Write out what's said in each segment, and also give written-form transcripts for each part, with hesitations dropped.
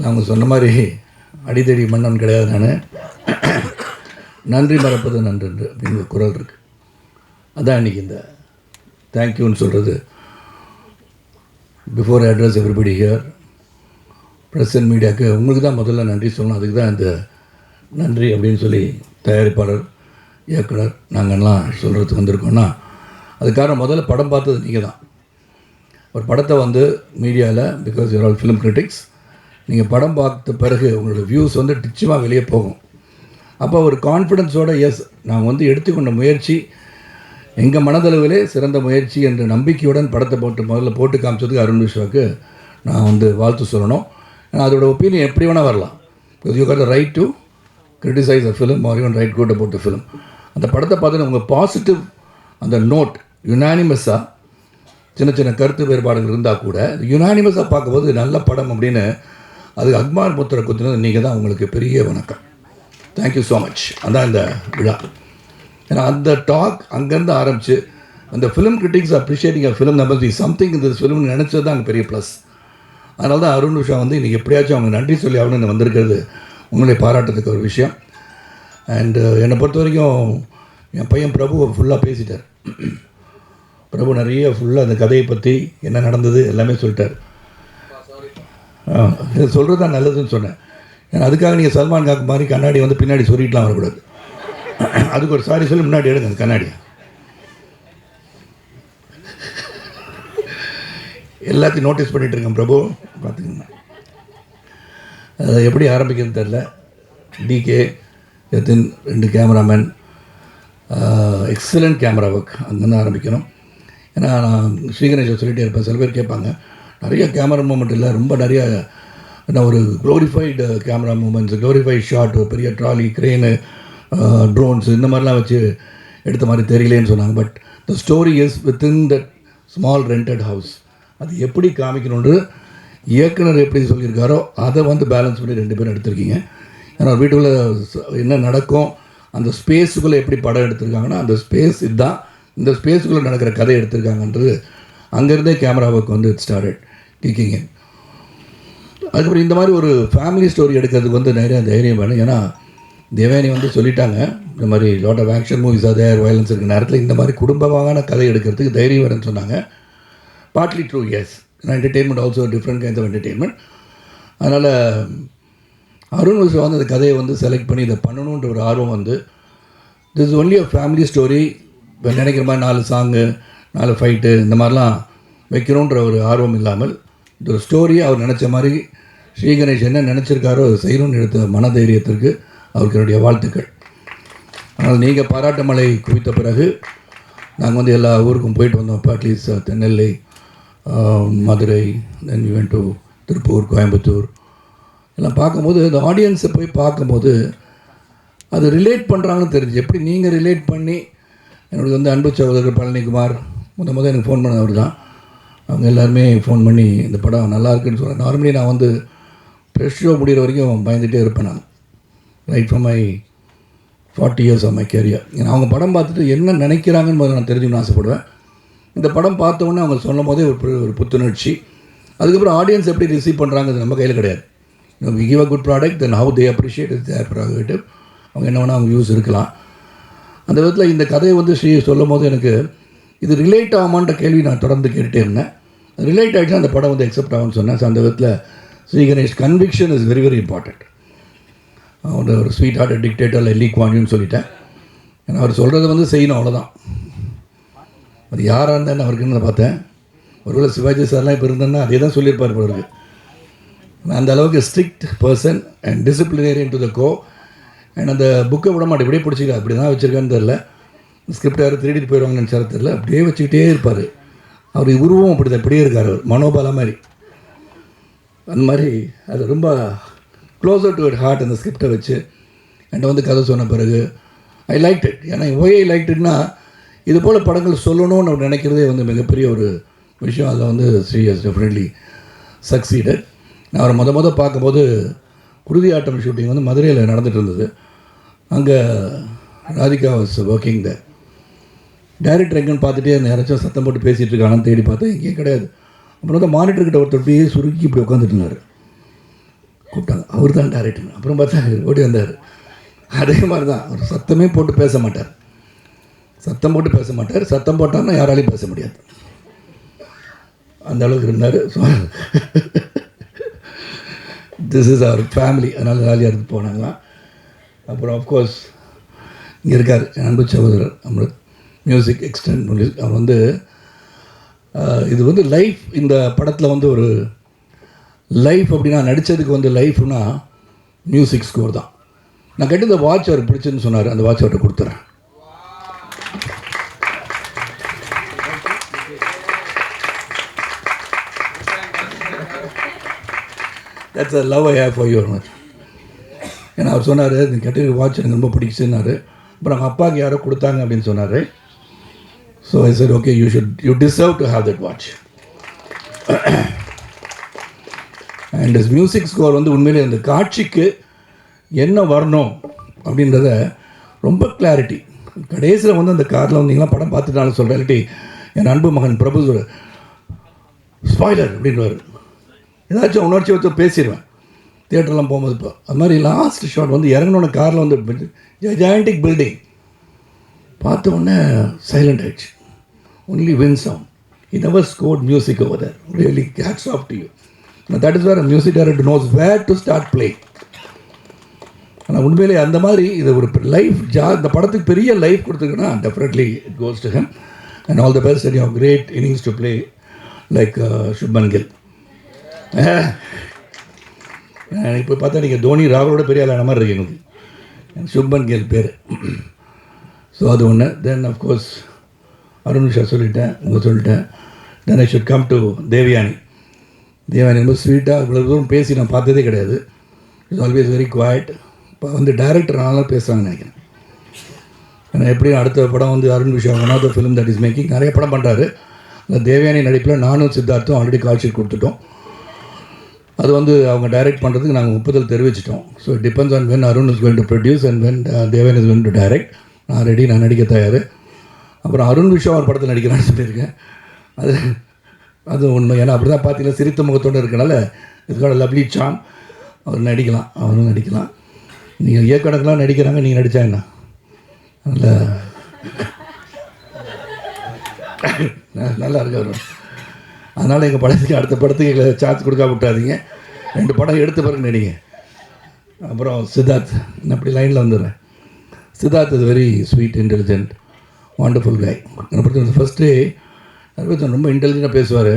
அவங்க சொன்ன மாதிரி அடித்தடி மன்னன் கிடையாது. நான் நன்றி மறப்பது நன்று அப்படிங்கிற குரல் இருக்குது. அதான் இன்றைக்கி இந்த தேங்க்யூன்னு சொல்கிறது. Before address everybody here, press and மீடியாவுக்கு உங்களுக்கு தான் முதல்ல நன்றி சொல்லணும். அதுக்கு தான் இந்த நன்றி அப்படின்னு சொல்லி தயாரிப்பாளர், இயக்குனர் நாங்கள்லாம் சொல்கிறதுக்கு வந்திருக்கோன்னா, அதுக்காக முதல்ல படம் பார்த்தது நீங்கள் தான். ஒரு படத்தை வந்து மீடியாவில், because your all film critics, நீங்கள் படம் பார்த்த பிறகு உங்களோட வியூஸ் வந்து நிச்சயமாக வெளியே போகும். அப்போ ஒரு கான்ஃபிடென்ஸோடு எஸ் நான் வந்து எடுத்துக்கொண்ட முயற்சி எங்கள் மனதளவிலே சிறந்த முயற்சி என்ற நம்பிக்கையுடன் படத்தை முதல்ல போட்டு காமிச்சதுக்கு அருண் விஸ்வாவுக்கு நான் வந்து வாழ்த்து சொல்லணும். ஏன்னா அதோட ஒப்பீனியன் எப்படி வேணால் வரலாம். Because you got the right to criticise a film or even write good about the film. அந்த படத்தை பார்த்து உங்கள் பாசிட்டிவ் அந்த நோட் யுனானிமஸாக சின்ன சின்ன கருத்து வேறுபாடுகள் இருந்தால் கூட யுனானிமஸாக பார்க்கும்போது நல்ல படம் அப்படின்னு அது அக்மார் முத்திரை குத்தினது நீங்கள் தான். உங்களுக்கு பெரிய வணக்கம். Thank you so much. அதான் இந்த விழா. ஏன்னா அந்த டாக் அங்கேருந்து ஆரம்பித்து அந்த film critics appreciating a film number the something இந்த ஃபிலிம்னு நினச்சது தான் அங்கே பெரிய ப்ளஸ். அதனால தான் அருண் விஷா வந்து இன்றைக்கி எப்படியாச்சும் அவங்க நன்றி சொல்லி ஆகணும்னு வந்திருக்கிறது உங்களை பாராட்டுறதுக்கு ஒரு விஷயம். அண்டு என்னை பொறுத்த வரைக்கும் என் பையன் பிரபு ஃபுல்லாக பேசிட்டார். பிரபு நிறைய ஃபுல்லாக அந்த கதையை பற்றி என்ன நடந்தது எல்லாமே சொல்லிட்டார். சொல்கிறது தான் நல்லதுன்னு சொன்னேன். ஏன்னா அதுக்காக நீங்கள் சல்மான் காக்கு மாதிரி கண்ணாடி வந்து பின்னாடி சொல்லிட்டுலாம் வரக்கூடாது. அதுக்கு ஒரு சாரி சொல்லி முன்னாடி எடுங்க அந்த கண்ணாடியை. எல்லாத்தையும் நோட்டீஸ் பண்ணிகிட்டு இருக்கேன் பிரபு, பார்த்துக்கங்க. எப்படி ஆரம்பிக்கிறது தெரில. டிகே எத்தின் 2 கேமராமேன், எக்ஸலண்ட் கேமரா ஒர்க், அங்கேருந்து ஆரம்பிக்கணும். ஏன்னா நான் ஸ்ரீகணேஷை சொல்லிகிட்டே இருப்பேன். சில பேர் கேட்பாங்க நிறைய கேமரா மூமெண்ட் இல்லை, ரொம்ப நிறைய என்ன ஒரு glorified camera moments, glorified shot, பெரிய ட்ராலி, க்ரெயினு, ட்ரோன்ஸ் இந்த மாதிரிலாம் வச்சு எடுத்த மாதிரி தெரியலேன்னு சொன்னாங்க. But the story is within that small rented house. அது எப்படி காமிக்கணுன்று இயக்குனர் எப்படி சொல்லியிருக்காரோ அதை வந்து பேலன்ஸ் பண்ணி 2 பேரும் எடுத்திருக்கீங்க. ஏன்னா வீட்டுக்குள்ளே என்ன நடக்கும், அந்த ஸ்பேஸுக்குள்ளே எப்படி படம் எடுத்திருக்காங்கன்னா அந்த ஸ்பேஸ் இதுதான், இந்த ஸ்பேஸுக்குள்ளே நடக்கிற கதை எடுத்திருக்காங்கன்றது அங்கேருந்தே கேமராவுக்கு வந்து இட் ஸ்டார்டட் கிக்கிங் இன். அதுக்கப்புறம் இந்த மாதிரி ஒரு ஃபேமிலி ஸ்டோரி எடுக்கிறதுக்கு வந்து நிறைய தைரியம் வேணும். ஏன்னா தேவயானி வந்து சொல்லிட்டாங்க இந்த மாதிரி lot of action movies there violence இருக்கிற நேரத்தில் இந்த மாதிரி குடும்பமான கதை எடுக்கிறதுக்கு தைரியம் வேணும்னு சொன்னாங்க. Partly true, yes. Entertainment also different kinds of entertainment. அதனால் அருண் விஸ்வா வந்து அந்த கதையை வந்து செலக்ட் பண்ணி இதை பண்ணணுன்ற ஒரு ஆர்வம் வந்து this is only a family story. இப்போ நினைக்கிற மாதிரி 4 சாங்கு 4 ஃபைட்டு இந்த மாதிரிலாம் வைக்கணுன்ற ஒரு ஆர்வம் இல்லாமல் இந்த ஒரு ஸ்டோரியை அவர் நினச்ச மாதிரி ஸ்ரீகணேஷ் என்ன நினச்சிருக்காரோ அதை செய்யணும்னு எடுத்த மனதைரியத்திற்கு அவருக்கு என்னுடைய வாழ்த்துக்கள். ஆனால் நீங்கள் பாராட்டு மழை குவித்த பிறகு நாங்கள் வந்து எல்லா ஊருக்கும் போயிட்டு வந்தோம். இப்போ at least Nellai, Madurai, then we went to Tiruppur, Coimbatore எல்லாம் பார்க்கும்போது இந்த ஆடியன்ஸை போய் பார்க்கும்போது அது ரிலேட் பண்ணுறாங்கன்னு தெரிஞ்சு. எப்படி நீங்கள் ரிலேட் பண்ணி என்னோடய வந்து அன்பு சகோதரர் பழனிக்குமார் முதல் எனக்கு ஃபோன் பண்ண அவர் தான். அவங்க எல்லாருமே ஃபோன் பண்ணி இந்த படம் நல்லா இருக்குன்னு சொல்கிறேன். நார்மலி நான் வந்து ப்ரெஷ் ஷோ முடிகிற வரைக்கும் பயந்துகிட்டே இருப்பேன் நான், right from my 40 years of my career. ஏன்னா அவங்க படம் பார்த்துட்டு என்ன நினைக்கிறாங்கன்னு முதல்ல நான் தெரிஞ்சுக்கணும்னு ஆசைப்படுவேன். இந்த படம் பார்த்தோன்னே அவங்க சொல்லும் போதே ஒரு புத்துணர்ச்சி. அதுக்கப்புறம் ஆடியன்ஸ் எப்படி ரிசீவ் பண்ணுறாங்க நம்ம கையில் கிடையாது. We give a good product, then how they appreciate is their prerogative. அவங்க என்ன வேணால் அவங்க யூஸ் இருக்கலாம். அந்த விதத்தில் இந்த கதையை வந்து ஸ்ரீ சொல்லும் போது எனக்கு இது ரிலேட் ஆகுமான்ற கேள்வி நான் தொடர்ந்து கேட்டுகிட்டே இருந்தேன். ரிலேட் ஆகிடுச்சுன்னா அந்த படம் வந்து அக்செப்ட் ஆகும்னு சொன்னேன். ஸோ அந்த விதத்தில் Shri Ganesh conviction is very very important. அவரோட ஒரு sweet heart dictator Lee Kuan யூன்னு சொல்லிட்டேன். ஏன்னா அவர் சொல்கிறத வந்து செய்யணும், அவ்வளோதான். அது யாராக இருந்தான்னு அவருக்குன்னு நான் பார்த்தேன். ஒருவேளை சிவாஜி சார்லாம் இப்போ இருந்தேன்னா அதே தான் சொல்லியிருப்பார் அவருக்கு. அந்த அளவுக்கு strict person and disciplinarian to the core. அண்ட் அந்த புக்கை விட மாட்டேன், இப்படியே பிடிச்சிக்க அப்படி தான் வச்சுருக்கான்னு தெரில. ஸ்கிரிப்ட் யாரும் திருடிட்டு போயிடுவாங்கன்னு நினச்சாலும் தெரில, அப்படியே வச்சுக்கிட்டே இருப்பார். அவர் உருவம் அப்படி தான் இப்படியே இருக்கார். அவர் மனோபாலா மாதிரி அந்த மாதிரி அது ரொம்ப க்ளோசர் டு இட் ஹார்ட் அந்த ஸ்கிரிப்டை வச்சு என்கிட்ட வந்து கதை சொன்ன பிறகு ஐ லைக் இட். ஏன்னா ஒய் ஐ லைக் இட்னா இது போல் படங்கள் சொல்லணும்னு அவர் நினைக்கிறதே வந்து மிகப்பெரிய ஒரு விஷயம். அதில் வந்து ஸ்ரீ ஹஸ் டெஃபினெட்லி சக்சீடட். நான் அவரை பார்க்கும்போது குருதி ஆட்டம் ஷூட்டிங் வந்து மதுரையில் நடந்துகிட்டு இருந்தது. அங்கே Radhika was working the director எங்கன்னு பார்த்துட்டே அந்த யாராச்சும் சத்தம் போட்டு பேசிகிட்டு இருக்காங்கன்னு தேடி பார்த்தா எங்கேயும் கிடையாது. அப்புறம் வந்து மானிட்டர்கிட்ட ஒருத்தர் அப்படியே சுருக்கி இப்படி உட்காந்துட்டு இருந்தார். கூப்பிட்டாங்க. அவர் தான் டேரக்டர். அப்புறம் பார்த்தா ஓடி வந்தார். அதே மாதிரி தான், அவர் சத்தமே போட்டு பேச மாட்டார். சத்தம் போட்டு பேச மாட்டார். சத்தம் போட்டார்னா யாராலையும் பேச முடியாது, அந்த அளவுக்கு இருந்தார். ஸோ திஸ் இஸ் அவர் ஃபேமிலி. அதனால் ஜாலியாக இருந்து போனாங்களாம். அப்புறம் ஆஃப்கோர்ஸ் இங்கே இருக்கார் என் அன்பு சகோதரர் அமிர்த், மியூசிக் எக்ஸ்டெண்ட் மியூசிக். அவர் வந்து இது வந்து லைஃப், இந்த படத்தில் வந்து ஒரு லைஃப் அப்படின்னா நடித்ததுக்கு வந்து லைஃப்னா மியூசிக் ஸ்கோர் தான். நான் கேட்டு இந்த வாட்ச் அவர் பிடிச்சுன்னு சொன்னார், அந்த வாட்ச் அவர்கிட்ட கொடுத்துறேன். That's a love I have for you. ஏன்னா அவர் சொன்னார், இந்த கேட்டு வாட்ச் எனக்கு ரொம்ப பிடிச்சுன்னாரு. அப்புறம் அவங்க அப்பாவுக்கு யாரோ கொடுத்தாங்க அப்படின்னு சொன்னார். So I said okay, you deserve to have that watch. And is music score வந்து உண்மையிலே அந்த காட்சிக்கு என்ன வரணும் அப்படின்றத ரொம்ப கிளாரிட்டி. கடைசியில் வந்து அந்த காரில் வந்தீங்களா படம் பார்த்துட்டாலும் சொல்கிறேன், இல்லாட்டி என் அன்பு மகன் பிரபு ஸ்பாய்லர் அப்படின்றவர், ஏதாச்சும் உணர்ச்சி வச்சு பேசிடுவேன் தியேட்டர்லாம் போகும்போது. இப்போ அது மாதிரி லாஸ்ட் ஷாட் வந்து இறங்கினோட காரில் வந்து ஜெயண்டிக் பில்டிங் பார்த்த உடனே சைலண்ட் ஆயிடுச்சு. Only win sound. He never scored music over there. Really, hats off to you. Now, that is where a music director knows where to start playing. ஆனால் உண்மையிலே அந்த மாதிரி இது ஒரு லைஃப் இந்த படத்துக்கு பெரிய லைஃப் கொடுத்துருக்குன்னா definitely it goes to him. And all the best and you have great innings to play like Shubman Gill. இப்போ பார்த்தா நீங்கள் தோனி ராகுலோட பெரிய ஆளான மாதிரி இருக்கு எங்களுக்கு, சுப்மன் கில் பேர். ஸோ அது ஒன்று. தென் அஃப்கோர்ஸ் அருண் விஷா சொல்லிட்டேன், உங்கள் சொல்லிட்டேன். Then I should come to Devayani. Devayani ரொம்ப ஸ்வீட்டாக இவ்வளோ தூரம் பேசி நான் பார்த்ததே கிடையாது. It's always very quiet. இப்போ வந்து டைரக்டர்னால பேசுகிறாங்கன்னு நினைக்கிறேன். ஏன்னா எப்படியும் அடுத்த படம் வந்து அருண் விஷா one of the film that is making நிறைய படம் பண்ணுறாரு. அந்த தேவயானி நடிப்பில் நானும் சித்தார்த்தும் ஆல்ரெடி கால் ஷீட் கொடுத்துட்டோம். அது வந்து அவங்க டைரக்ட் பண்ணுறதுக்கு நாங்கள் ஒப்புதல் தெரிவிச்சிட்டோம். So it depends on when Arun is going to produce and when Devan is going to direct. நான் ரெடி, நான் நடிக்க தயார். அப்புறம் அருண் விஷா ஒரு படத்தில் நடிக்கிறான்னு சொல்லியிருக்கேன். அது உண்மை. ஏன்னா அப்படி தான் பார்த்தீங்கன்னா சிரித்த முகத்தோடு இருக்கனால இதுக்கான லவ்லி சாம். அவர் நடிக்கலாம், அவரும் நடிக்கலாம். நீங்கள் இயக்கணக்கெலாம் நடிக்கிறாங்க, நீங்கள் நடித்தா என்ன நல்லா இருக்கு அவர். அதனால் எங்கள் படத்துக்கு அடுத்த படத்துக்கு எங்களை சான்ஸ் கொடுக்க விட்டாதீங்க. 2 படம் எடுத்த பிறகு நடிங்க. அப்புறம் சித்தார்த், நான் அப்படி லைனில் வந்துடுறேன். Siddharth is very sweet, intelligent, wonderful guy. என்னை பொறுத்த ஃபஸ்ட்டு ரொம்ப இன்டெலிஜென்ட்டாக பேசுவார்.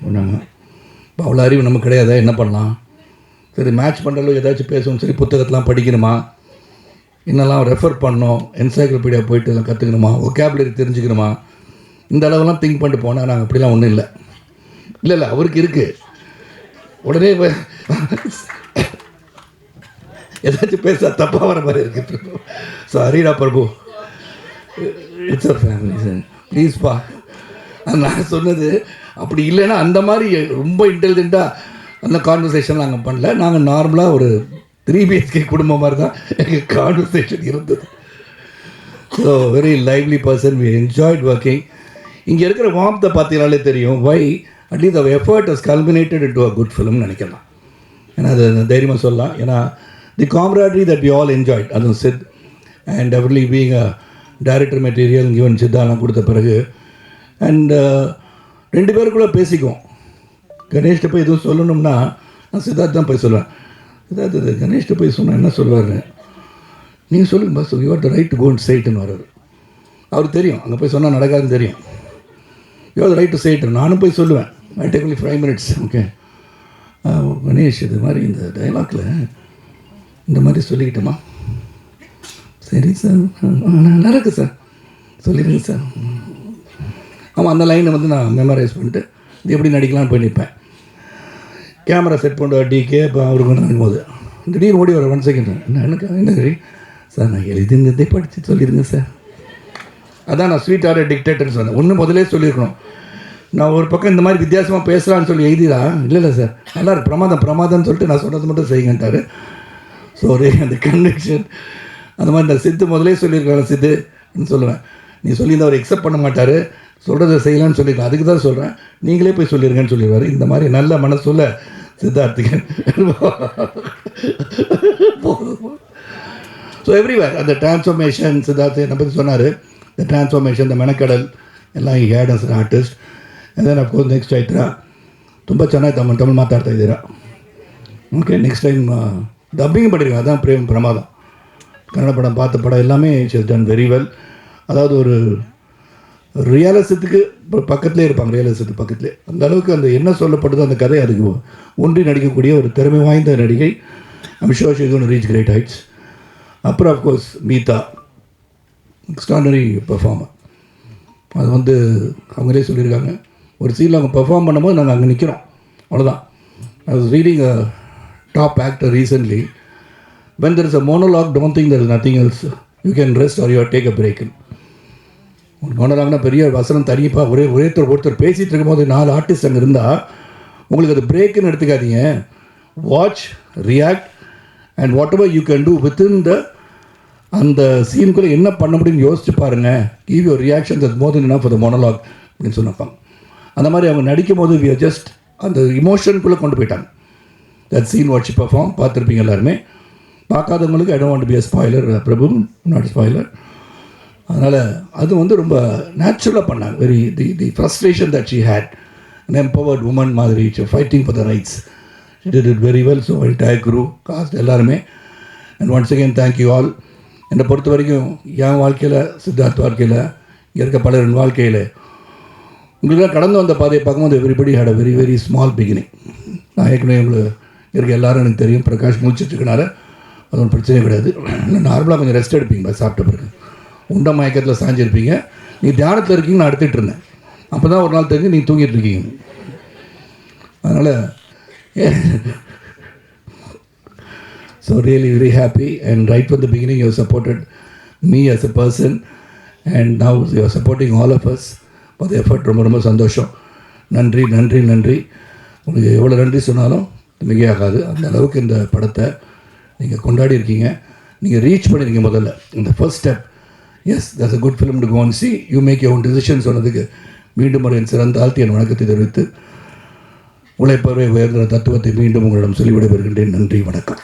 ஒன்றாங்க இப்போ அவ்வளோ அறிவு நமக்கு கிடையாதா, என்ன பண்ணலாம்? சரி, மேட்ச் பண்ணுறளவு ஏதாச்சும் பேசுவோம். சரி, புத்தகத்தெலாம் படிக்கணுமா, என்னெல்லாம் ரெஃபர் பண்ணணும், என்சைக்ளோபீடியா போய்ட்டு எல்லாம் கற்றுக்கணுமா, ஒகேபுலரி தெரிஞ்சுக்கணுமா, இந்த அளவுலாம் திங்க் பண்ணிட்டு போனால் நாங்கள் அப்படிலாம் ஒன்றும் இல்லை. இல்லை அவருக்கு இருக்குது. உடனே ஏதாச்சும் பேச தப்பாக வர மாதிரி இருக்குது. சாரிடா பிரபு, இட்ஸ் அ ஃபேமிலி சார், ப்ளீஸ்ப்பா. நான் சொன்னது அப்படி இல்லைன்னா அந்த மாதிரி ரொம்ப இன்டெலிஜென்ட்டாக அந்த கான்வர்சேஷன் நாங்கள் பண்ணல. நாங்கள் நார்மலாக ஒரு 3 BHK குடும்பம் மாதிரி தான் எங்கள் கான்வர்சேஷன் இருந்தது. So very lively person, we enjoyed working. இங்கே இருக்கிற வார்த்தை பார்த்தீங்கனாலே தெரியும் வை அட்லீஸ்ட் அவர் effort has culminated into a good ஃபிலிம்னு நினைக்கலாம். ஏன்னா அது தைரியமாக சொல்லலாம். ஏன்னா the camaraderie that we all enjoyed, அதுவும் Sid and definitely being a director material given சித்தாலாம் கொடுத்த பிறகு அண்ட் 2 பேருக்குள்ளே பேசிக்குவோம். கணேஷ்கிட்ட போய் எதுவும் சொல்லணும்னா நான் சித்தார்த் தான் போய் சொல்லுவேன். சித்தார்த் இது கணேஷ்கிட்ட போய் சொன்னால் என்ன சொல்லுவார், நீங்கள் சொல்லுங்கள் boss, you are the right to go and சைட்டுன்னு வர்றாரு. அவருக்கு தெரியும் அங்கே போய் சொன்னால் நடக்காதுன்னு தெரியும். You are the right to side. நானும் போய் சொல்லுவேன், I take only 5 minutes. Okay Ganesh, இது மாதிரி இந்த டைலாக்ல இந்த மாதிரி சொல்லிக்கிட்டோமா, சரி சார், நல்லா இருக்குது சார், சொல்லிடுங்க சார். ஆமாம், அந்த லைனை வந்து நான் மெமரைஸ் பண்ணிட்டு இது எப்படி நடிக்கலாம்னு போய் நிற்பேன். கேமரா செட் பண்ணுற டிகே இப்போ அவருக்கு நடக்கும்போது திடீர்னு ஓடி வர 1 செகண்ட், என்ன சரி சார், நான் எழுதிருந்ததே படித்து சொல்லிடுங்க சார். அதான் நான் ஸ்வீட்டார டிக்டேட்டர்னு சொன்னேன். ஒன்று முதலே சொல்லியிருக்கணும். நான் ஒரு பக்கம் இந்த மாதிரி வித்தியாசமாக பேசலான்னு சொல்லி எழுதிடா, இல்லை சார் நல்லா இருக்கு, பிரமாதம்னு சொல்லிட்டு நான் சொன்னது மட்டும் செய்யுங்கன்ட்டார். ஸோ அந்த கன்விக்ஷன் அந்த மாதிரி நான் சித்து முதலே சொல்லியிருக்கேன் சித்துன்னு சொல்லுவேன். நீ சொல்லியிருந்த அவர் எக்ஸப்ட் பண்ண மாட்டார், சொல்கிறத செய்யலான்னு சொல்லியிருக்கேன், அதுக்கு தான் சொல்கிறேன், நீங்களே போய் சொல்லியிருக்கேன்னு சொல்லிடுவார். இந்த மாதிரி நல்ல மனசுல சித்தார்த்திகன். ஸோ எவ்ரிவேர் அந்த டிரான்ஸ்ஃபர்மேஷன் சித்தார்த்த என்னை பற்றி சொன்னார். இந்த டிரான்ஸ்ஃபர்மேஷன், இந்த மெனக்கடல் எல்லாம் he had as an artist. And then of course next Chaitra ತುಂಬ ಚೆನ್ನಾಗಿ ತಮಿಳು ಮಾತಾಡ್ತಾ ಇದ್ದೀರಾ. ஓகே, நெக்ஸ்ட் டைம் டப்பிங் பண்ணிடுங்க. அதுதான் பிரமாதம். கன்னட படம் பார்த்த படம் எல்லாமே இட்ஸ் டன் வெரி வெல். அதாவது ஒரு ரியாலிசத்துக்கு பக்கத்துலேயே இருப்பாங்க, ரியாலிசத்துக்கு பக்கத்துலேயே. அந்த அளவுக்கு அந்த என்ன சொல்லப்பட்டதோ அந்த கதை அதுக்கு ஒன்றி நடிக்கக்கூடிய ஒரு திறமை வாய்ந்த நடிகை. I'm sure she is going to reach great heights. அப்புறம் அஃப்கோர்ஸ் மீதா, எக்ஸ்ட்ராடனரி பெர்ஃபார்மர். அது வந்து அவங்களே சொல்லியிருக்காங்க, ஒரு சீனில் அவங்க பெர்ஃபார்ம் பண்ணும்போது நாங்கள் அங்கே நிற்கிறோம், அவ்வளோதான். I was reading a top actor recently. When there is a monologue, don't think there is nothing else. You can rest or you take a break. மோனலாக்னா பெரிய வசனம் தனிப்பாக ஒருத்தர் பேசிகிட்டு இருக்கும்போது 4 ஆர்டிஸ்ட் அங்கே இருந்தால் உங்களுக்கு அது பிரேக்குன்னு எடுத்துக்காதீங்க. Watch, react and what ever you can do within the அந்த சீனுக்குள்ளே என்ன பண்ண முடியும்னு யோசிச்சு பாருங்கள். Give your reaction that more then enough for the monologue அப்படின்னு சொன்னப்பாங்க. அந்த மாதிரி அவங்க நடிக்கும் போது வி ஆர் ஜஸ்ட் அந்த இமோஷனுக்குள்ளே கொண்டு போயிட்டாங்க. தட் சீன் வாட்ச் பர்ஃபார்ம் பார்த்துருப்பீங்க எல்லாருமே. பார்க்காதவங்களுக்கு I don't want to be a spoiler, Prabhu not spoiler. அதனால் அது வந்து ரொம்ப நேச்சுரலாக பண்ணாங்க. Very the frustration that she had, an empowered woman மாதிரி fighting for the rights. She did it very well. So entire crew, cast எல்லாருமே. And once again thank you all. என்னை பொறுத்த வரைக்கும் என் வாழ்க்கையில், சித்தார்த் வாழ்க்கையில், இங்கே இருக்க பலரின் வாழ்க்கையில் உங்களுக்கெல்லாம் கடந்து வந்த பாதையை பார்க்கும்போது everybody had a very very small beginning. நான் ஏற்கனவே உங்களுக்கு இருக்க எல்லோரும் எனக்கு தெரியும். பிரகாஷ் முடிச்சிட்ருக்கனால அது ஒன்றும் பிரச்சனையே கிடையாது. நார்மலாக கொஞ்சம் ரெஸ்ட் எடுப்பீங்க சாப்பிட்ட பிறகு. உண்ட மயக்கத்தில் சாஞ்சிருப்பீங்க. நீ தியானத்தில் இருக்கீங்க, நான் எடுத்துகிட்டு இருந்தேன். அப்போ தான் ஒரு நாள் தெரிஞ்சு நீங்கள் தூங்கிட்டு இருக்கீங்க. அதனால் so really very happy. And right from the beginning you supported me as a person and now you are supporting all of us for the effort. ரொம்ப ரொம்ப சந்தோஷம். நன்றி நன்றி நன்றி. உங்களுக்கு எவ்வளோ நன்றி சொன்னாலும் மிகையாகாது. அந்த அளவுக்கு இந்த படத்தை நீங்கள் கொண்டாடி இருக்கீங்க. நீங்கள் ரீச் பண்ணியிருக்கீங்க. முதல்ல இந்த first step, yes that's a good film to go and see. You make your own decision சொன்னதுக்கு மீண்டும் ஒரு சிறந்த ஆழ்த்தி என் வணக்கத்தை தெரிவித்து உழைப்பவரை உயர்ந்த தத்துவத்தை மீண்டும் உங்களிடம் சொல்லிவிட வருகின்றேன். நன்றி, வணக்கம்.